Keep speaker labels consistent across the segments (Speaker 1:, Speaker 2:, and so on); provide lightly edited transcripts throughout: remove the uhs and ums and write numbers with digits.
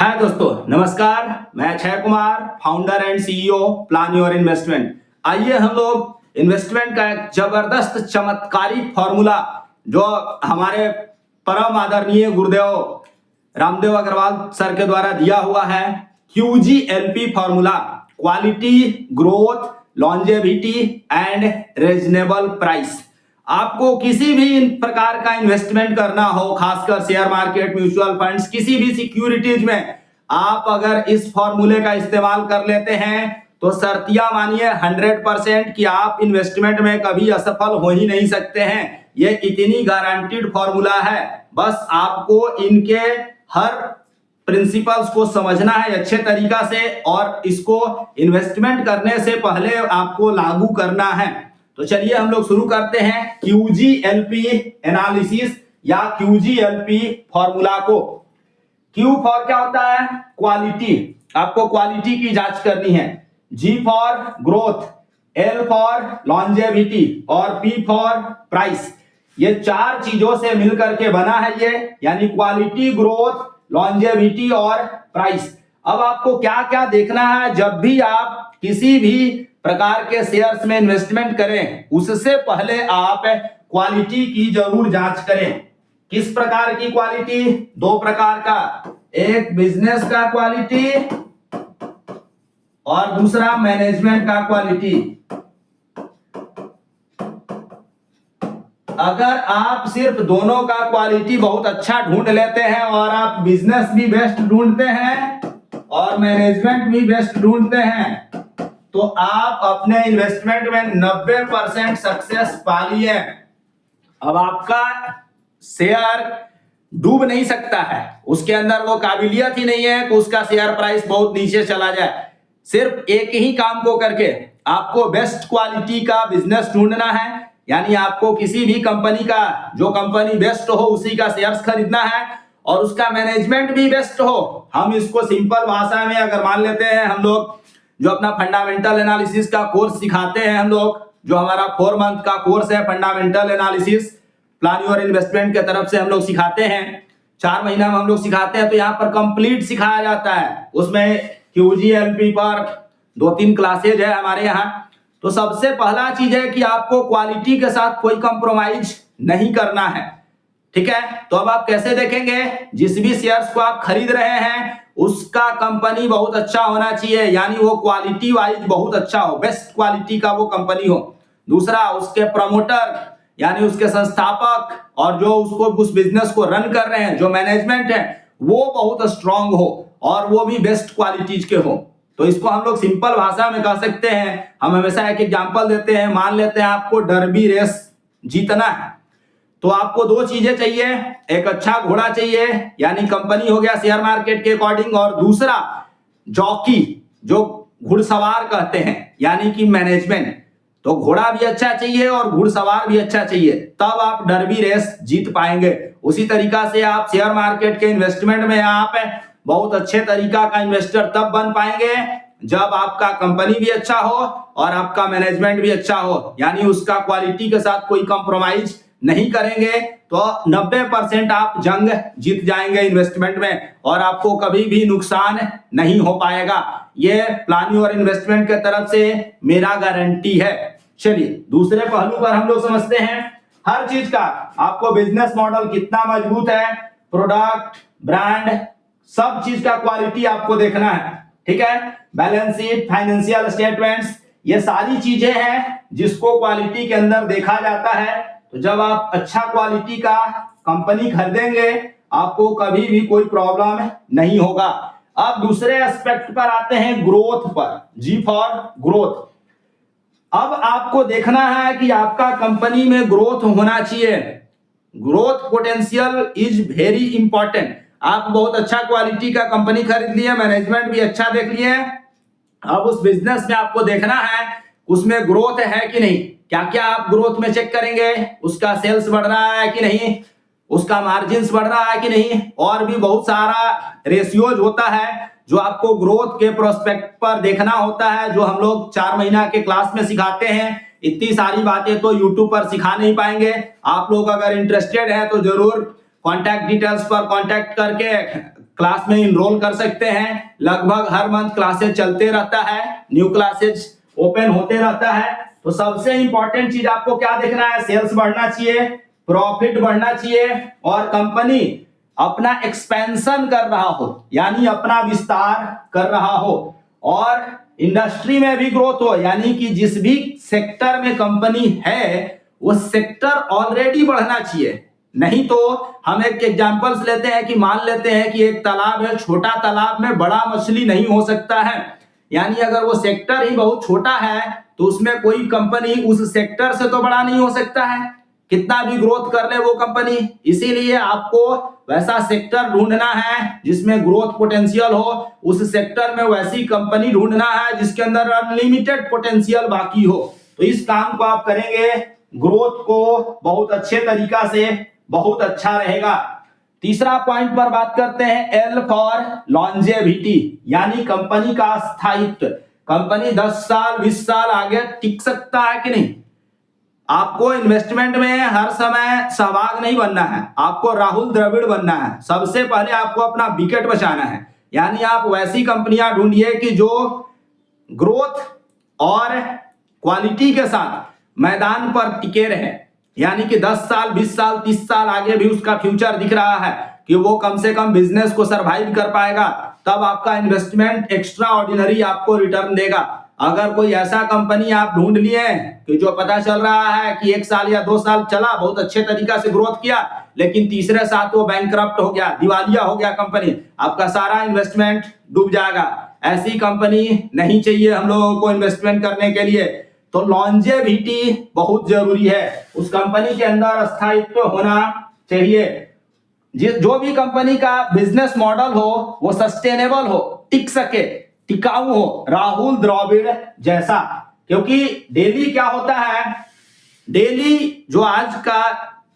Speaker 1: हाय दोस्तों, नमस्कार। मैं Akshay Kumar, founder and CEO plan your investment. आइए हम लोग इन्वेस्टमेंट का एक जबरदस्त चमत्कारी फॉर्मूला जो हमारे परम आदरणीय गुरुदेव रामदेव अग्रवाल सर के द्वारा दिया हुआ है, QGLP formula, quality, growth, longevity and reasonable price. आपको किसी भी प्रकार का इन्वेस्टमेंट करना हो, खासकर शेयर मार्केट, म्यूचुअल फंड्स, किसी भी सिक्योरिटीज में आप अगर इस फॉर्मूले का इस्तेमाल कर लेते हैं तो शर्तिया मानिए 100% कि आप इन्वेस्टमेंट में कभी असफल हो ही नहीं सकते हैं। ये इतनी गारंटीड फॉर्मूला है, बस आपको इनके हर प्रिंसिपल्स को समझना है अच्छे तरीका से और इसको इन्वेस्टमेंट करने से पहले आपको लागू करना है। तो चलिए हम लोग शुरू करते हैं QGLP एनालिसिस या QGLP फॉर्मूला को। Q फॉर क्या होता है? क्वालिटी। आपको क्वालिटी की जांच करनी है। G for growth, L for longevity और P फॉर प्राइस। ये चार चीजों से मिलकर के बना है ये, यानी क्वालिटी, ग्रोथ, लॉन्जेविटी और प्राइस। अब आपको क्या क्या देखना है जब भी आप किसी भी प्रकार के शेयर्स में इन्वेस्टमेंट करें, उससे पहले आप क्वालिटी की जरूर जांच करें। किस प्रकार की क्वालिटी? दो प्रकार का, एक बिजनेस का क्वालिटी और दूसरा मैनेजमेंट का क्वालिटी। अगर आप सिर्फ दोनों का क्वालिटी बहुत अच्छा ढूंढ लेते हैं और आप बिजनेस भी बेस्ट ढूंढते हैं और मैनेजमेंट भी बेस्ट ढूंढते हैं तो आप अपने इन्वेस्टमेंट में 90% सक्सेस पा लिए। अब आपका शेयर डूब नहीं सकता है, उसके अंदर वो काबिलियत ही नहीं है कि उसका शेयर प्राइस बहुत नीचे चला जाए। सिर्फ एक ही काम को करके आपको बेस्ट क्वालिटी का बिजनेस ढूंढना है, यानी आपको किसी भी कंपनी का, जो कंपनी बेस्ट हो उसी का शेयर्स खरीदना है और उसका मैनेजमेंट भी बेस्ट हो। हम इसको सिंपल भाषा में अगर मान लेते हैं, हम लोग जो अपना फंडामेंटल एनालिसिस का कोर्स सिखाते हैं, हम लोग जो हमारा 4 मंथ का कोर्स है fundamental analysis plan your investment के तरफ से हम लोग सिखाते हैं, 4 महीना में हम लोग सिखाते हैं। तो यहाँ पर कंप्लीट सिखाया जाता है। उसमें QGLP पर 2-3 क्लासेज है हमारे यहाँ। तो सबसे पहला चीज है कि आपको क्वालिटी के साथ कोई कंप्रोमाइज नहीं करना है, ठीक है। तो अब आप कैसे देखेंगे? जिस भी शेयर्स को आप खरीद रहे हैं उसका कंपनी बहुत अच्छा होना चाहिए, यानी वो क्वालिटी वाइज बहुत अच्छा हो, बेस्ट क्वालिटी का वो कंपनी हो। दूसरा, उसके प्रमोटर यानी उसके संस्थापक और जो उसको उस बिजनेस को रन कर रहे हैं, जो मैनेजमेंट है, वो बहुत स्ट्रांग हो और वो भी बेस्ट क्वालिटीज के हो। तो इसको हम लोग सिंपल भाषा में कह सकते हैं, हम हमेशा एक एग्जांपल देते हैं। मान लेते हैं आपको डर्बी रेस जीतना है, तो आपको 2 चीजें चाहिए, एक अच्छा घोड़ा चाहिए यानी कंपनी हो गया शेयर मार्केट के अकॉर्डिंग, और दूसरा जॉकी जो घुड़सवार कहते हैं यानी कि मैनेजमेंट। तो घोड़ा भी अच्छा चाहिए और घुड़सवार भी अच्छा चाहिए, तब आप डर्बी रेस जीत पाएंगे। उसी तरीका से आप शेयर मार्केट के इन्वेस्टमेंट में आप बहुत अच्छे तरीका का इन्वेस्टर तब बन पाएंगे जब आपका कंपनी भी अच्छा हो और आपका मैनेजमेंट भी अच्छा हो, यानी उसका क्वालिटी के साथ कोई कंप्रोमाइज नहीं करेंगे तो 90% आप जंग जीत जाएंगे इन्वेस्टमेंट में और आपको कभी भी नुकसान नहीं हो पाएगा। ये प्लान योर इन्वेस्टमेंट के तरफ से मेरा गारंटी है। चलिए दूसरे पहलू पर हम लोग समझते हैं। हर चीज का आपको बिजनेस मॉडल कितना मजबूत है, प्रोडक्ट, ब्रांड, सब चीज का क्वालिटी आपको देखना है, ठीक है। बैलेंस शीट, फाइनेंशियल स्टेटमेंट्स, ये सारी चीजें हैं जिसको क्वालिटी के अंदर देखा जाता है। तो जब आप अच्छा क्वालिटी का कंपनी खरीदेंगे आपको कभी भी कोई प्रॉब्लम नहीं होगा। अब दूसरे एस्पेक्ट पर आते हैं, ग्रोथ पर। G for growth. अब आपको देखना है कि आपका कंपनी में ग्रोथ होना चाहिए। Growth potential is very important. आप बहुत अच्छा क्वालिटी का कंपनी खरीद लिए, मैनेजमेंट भी अच्छा देख लिए, अब उस बिजनेस में आपको देखना है उसमें ग्रोथ है कि नहीं। क्या क्या आप ग्रोथ में चेक करेंगे? उसका सेल्स बढ़ रहा है कि नहीं, उसका मार्जिन्स बढ़ रहा है कि नहीं, और भी बहुत सारा रेशियोज होता है जो आपको ग्रोथ के प्रोस्पेक्ट पर देखना होता है, जो हम लोग 4 महीना के क्लास में सिखाते हैं। इतनी सारी बातें तो YouTube पर सिखा नहीं पाएंगे। आप लोग अगर इंटरेस्टेड हैं तो जरूर कॉन्टैक्ट डिटेल्स पर कॉन्टैक्ट करके क्लास में इनरोल कर सकते हैं। लगभग हर मंथ क्लासेस चलते रहता है, न्यू क्लासेस ओपन होते रहता है। तो सबसे इंपॉर्टेंट चीज आपको क्या देखना है, सेल्स बढ़ना चाहिए, प्रॉफिट बढ़ना चाहिए और कंपनी अपना एक्सपेंशन कर रहा हो, यानी अपना विस्तार कर रहा हो, और इंडस्ट्री में भी ग्रोथ हो, यानी कि जिस भी सेक्टर में कंपनी है वो सेक्टर ऑलरेडी बढ़ना चाहिए। नहीं तो हम एक एग्जांपल्स लेते हैं कि मान लेते हैं कि एक तालाब है, छोटा तालाब में बड़ा मछली नहीं हो सकता है, यानी अगर वो सेक्टर ही बहुत छोटा है तो उसमें कोई कंपनी उस सेक्टर से तो बड़ा नहीं हो सकता है, कितना भी ग्रोथ कर ले वो कंपनी। इसीलिए आपको वैसा सेक्टर ढूंढना है जिसमें ग्रोथ पोटेंशियल हो, उस सेक्टर में वैसी कंपनी ढूंढना है जिसके अंदर अनलिमिटेड पोटेंशियल बाकी हो। तो इस काम को आप करेंगे, ग्रोथ को बहुत अच्छे तरीका से, बहुत अच्छा रहेगा। तीसरा पॉइंट पर बात करते हैं, एल फॉर लॉन्जेविटी, यानी कंपनी का स्थायित्व। कंपनी 10 साल 20 साल आगे टिक सकता है कि नहीं। आपको इन्वेस्टमेंट में हर समय सहभाग नहीं बनना है, आपको राहुल द्रविड़ बनना है। सबसे पहले आपको अपना विकेट बचाना है, यानी आप वैसी कंपनियां ढूंढिए कि जो ग्रोथ और क्वालिटी के साथ मैदान पर टिके रहे, यानी कि 10 साल 20 साल 30 साल आगे भी उसका फ्यूचर दिख रहा है कि वो कम से कम बिजनेस को सरवाइव कर पाएगा, तब आपका इन्वेस्टमेंट एक्स्ट्रा ऑर्डिनरी आपको रिटर्न देगा। अगर कोई ऐसा कंपनी आप ढूंढ लिए कि जो पता चल रहा है कि 1 साल या 2 साल चला, बहुत अच्छे तरीका से ग्रोथ किया, लेकिन तीसरे साल वो बैंकक्रप्ट हो गया, दिवालिया हो गया कंपनी, आपका सारा इन्वेस्टमेंट डूब जाएगा। ऐसी कंपनी नहीं चाहिए हम लोगों को इन्वेस्टमेंट करने के लिए। तो लॉन्जेविटी बहुत जरूरी है, उस कंपनी के अंदर स्थायित्व होना चाहिए। जो भी कंपनी का बिजनेस मॉडल हो वो सस्टेनेबल हो, टिक सके, टिकाऊ हो, राहुल द्रविड़ जैसा। क्योंकि डेली क्या होता है, डेली जो आज का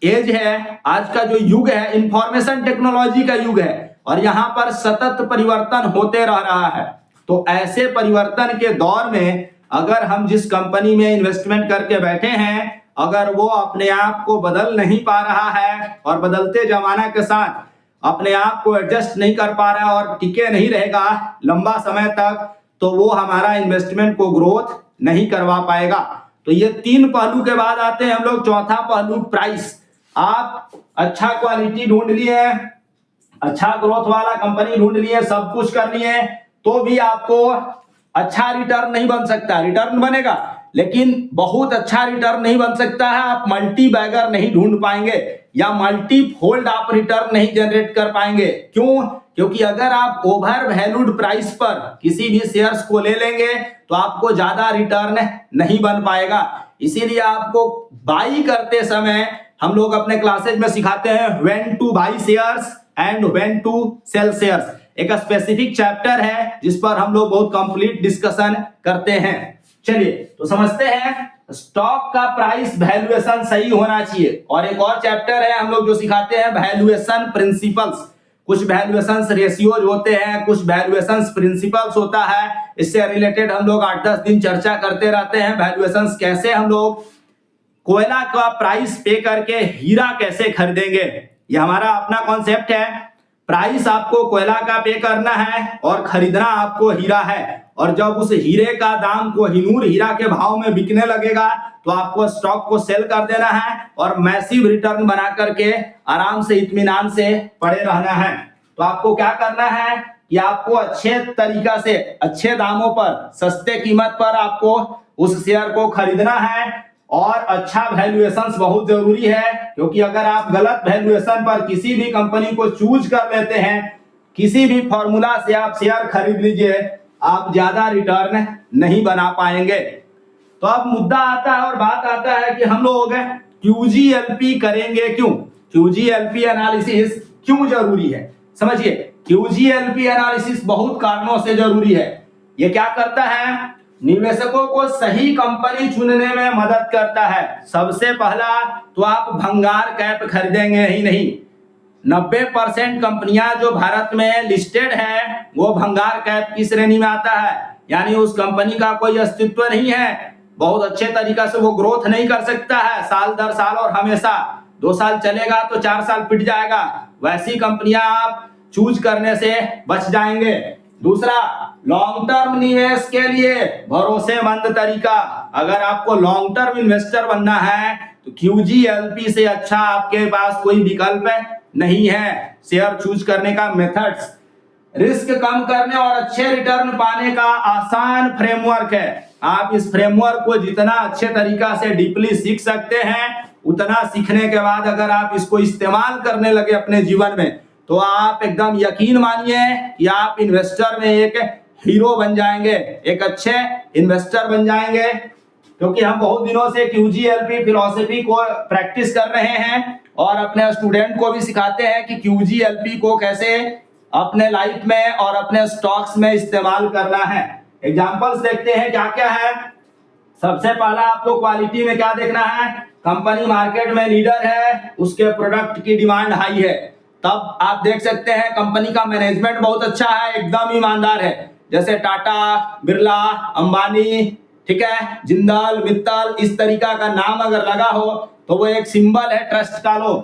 Speaker 1: एज है, आज का जो युग है, इंफॉर्मेशन टेक्नोलॉजी का युग है और यहाँ पर सतत परिवर्तन होते रह रहा है। तो ऐसे परिवर्तन के दौर में अगर हम जिस कंपनी में इन्वेस्टमेंट करके बैठे हैं, अगर वो अपने आप को बदल नहीं पा रहा है और बदलते जमाना के साथ अपने आप को एडजस्ट नहीं कर पा रहा है और टिके नहीं रहेगा लंबा समय तक, तो वो हमारा इन्वेस्टमेंट को ग्रोथ नहीं करवा पाएगा। तो ये 3 पहलू के बाद आते हैं हम लोग चौथा पहलू, प्राइस। आप अच्छा क्वालिटी ढूंढ लिए, अच्छा ग्रोथ वाला कंपनी ढूंढ लिए, सब कुछ कर लिए, तो भी आपको अच्छा रिटर्न नहीं बन सकता। रिटर्न बनेगा लेकिन बहुत अच्छा रिटर्न नहीं बन सकता है। आप मल्टी बैगर नहीं ढूंढ पाएंगे या मल्टी फोल्ड आप रिटर्न नहीं जनरेट कर पाएंगे। क्यों? क्योंकि अगर आप ओवर वैल्यूड प्राइस पर किसी भी शेयर्स को ले लेंगे तो आपको ज्यादा रिटर्न नहीं बन पाएगा। इसीलिए आपको बाई करते समय हम लोग अपने क्लासेज में सिखाते हैं when to buy shares and when to sell shares. एक स्पेसिफिक चैप्टर है जिस पर हम लोग बहुत कंप्लीट डिस्कशन करते हैं। चलिए तो समझते हैं, स्टॉक का प्राइस वैल्यूएशन सही होना चाहिए। और एक और चैप्टर है हम लोग जो सिखाते हैं वैल्यूएशन प्रिंसिपल्स। कुछ वैल्यूएशन रेशियोज होते हैं, कुछ वैल्यूएशन प्रिंसिपल्स होता है। इससे रिलेटेड हम लोग 8-10 दिन चर्चा करते रहते हैं। वैल्यूएशन कैसे हम लोग कोयला का प्राइस पे करके हीरा कैसे खरीदेंगे, ये हमारा अपना कॉन्सेप्ट है। प्राइस आपको कोयला का पे करना है और खरीदना आपको हीरा है। और जब उस हीरे का दाम को हिनूर हीरा के भाव में बिकने लगेगा तो आपको स्टॉक को सेल कर देना है और मैसिव रिटर्न बना करके आराम से इत्मीनान से पड़े रहना है। तो आपको क्या करना है कि आपको अच्छे तरीका से, अच्छे दामों पर, सस्ते कीमत पर आपको उस शेयर को खरीदना है। और अच्छा वैल्यूएशन बहुत जरूरी है, क्योंकि अगर आप गलत वैल्यूएशन पर किसी भी कंपनी को चूज कर लेते हैं, किसी भी फॉर्मूला से आप शेयर खरीद लीजिए, आप ज्यादा रिटर्न नहीं बना पाएंगे। तो अब मुद्दा आता है और बात आता है कि हम लोग QGLP करेंगे क्यों, QGLP एनालिसिस क्यों जरूरी है। समझिए, QGLP एनालिसिस बहुत कारणों से जरूरी है। ये क्या करता है, निवेशकों को सही कंपनी चुनने में मदद करता है। सबसे पहला तो आप भंगार कैप खरीदेंगे ही नहीं। 90% कंपनियां जो भारत में लिस्टेड है वो भंगार कैप की श्रेणी में आता है, यानी उस कंपनी का कोई अस्तित्व नहीं है, बहुत अच्छे तरीका से वो ग्रोथ नहीं कर सकता है साल दर साल, और हमेशा 2 साल चलेगा तो 4 साल पिट जाएगा। वैसी कंपनियां आप चूज करने से बच जाएंगे। दूसरा, लॉन्ग टर्म निवेश के लिए भरोसेमंद तरीका। अगर आपको लॉन्ग टर्म इन्वेस्टर बनना है तो QGLP से अच्छा आपके पास कोई विकल्प नहीं है शेयर चूज करने का मेथड्स। रिस्क कम करने और अच्छे रिटर्न पाने का आसान फ्रेमवर्क है। आप इस फ्रेमवर्क को जितना अच्छे तरीका से डीपली सीख सकते हैं, उतना सीखने के बाद अगर आप इसको इस्तेमाल करने लगे अपने जीवन में, तो आप एकदम यकीन मानिए कि आप इन्वेस्टर में एक हीरो बन जाएंगे, एक अच्छे इन्वेस्टर बन जाएंगे। क्योंकि हम बहुत दिनों से QGLP फिलॉसफी को प्रैक्टिस कर रहे हैं और अपने स्टूडेंट को भी सिखाते हैं कि QGLP को कैसे अपने लाइफ में और अपने स्टॉक्स में इस्तेमाल करना है। एग्जांपल्स देखते हैं क्या क्या है। सबसे पहला आपको क्वालिटी में क्या देखना है, कंपनी मार्केट में लीडर है, उसके प्रोडक्ट की डिमांड हाई है। तब आप देख सकते हैं कंपनी का मैनेजमेंट बहुत अच्छा है, एकदम ईमानदार है, जैसे टाटा, बिरला, अंबानी, ठीक है, जिंदाल, मित्तल, इस तरीका का नाम अगर लगा हो तो वो एक सिंबल है ट्रस्ट का। लो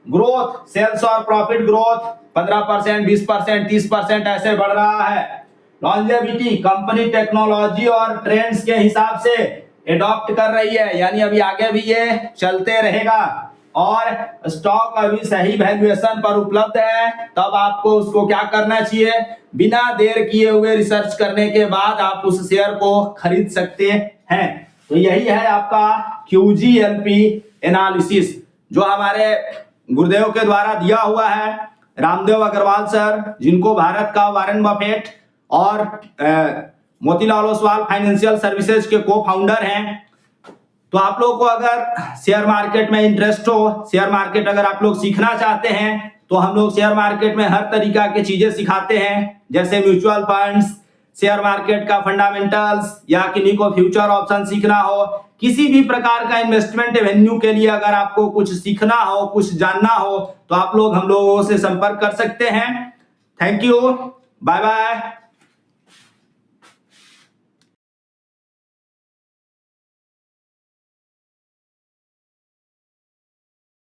Speaker 1: ग्रोथ, सेल्स और प्रॉफिट ग्रोथ 15%, 20%, 30% ऐसे बढ़ रहा है। लॉन्जेविटी, कंपनी टेक्नोलॉजी और ट्रेंड्स के हिसाब से एडॉप्ट कर रही है, यानी अभी आगे भी ये चलते रहेगा। और स्टॉक अभी सही वैल्यूएशन पर उपलब्ध है, तब आपको उसको क्या करना चाहिए, बिना देर किए हुए रिसर्च करने के बाद आप उस शेयर को खरीद सकते हैं। तो यही है आपका QGLP एनालिसिस, जो हमारे गुरुदेव के द्वारा दिया हुआ है, रामदेव अग्रवाल सर, जिनको भारत का वारेन बफेट और मोतीलाल ओसवाल फाइनेंशियल सर्विसेज के को फाउंडर हैं। तो आप लोगों को अगर शेयर मार्केट में इंटरेस्ट हो, शेयर मार्केट अगर आप लोग सीखना चाहते हैं, तो हम लोग शेयर मार्केट में हर तरीका की चीजें सिखाते हैं, जैसे म्यूचुअल फंड्स, शेयर मार्केट का फंडामेंटल्स, या किन्हीं को फ्यूचर ऑप्शन सीखना हो, किसी भी प्रकार का इन्वेस्टमेंट एवेन्यू के लिए अगर आपको कुछ सीखना हो, कुछ जानना हो, तो आप लोग हम लोगों से संपर्क कर सकते हैं। Thank you, bye bye.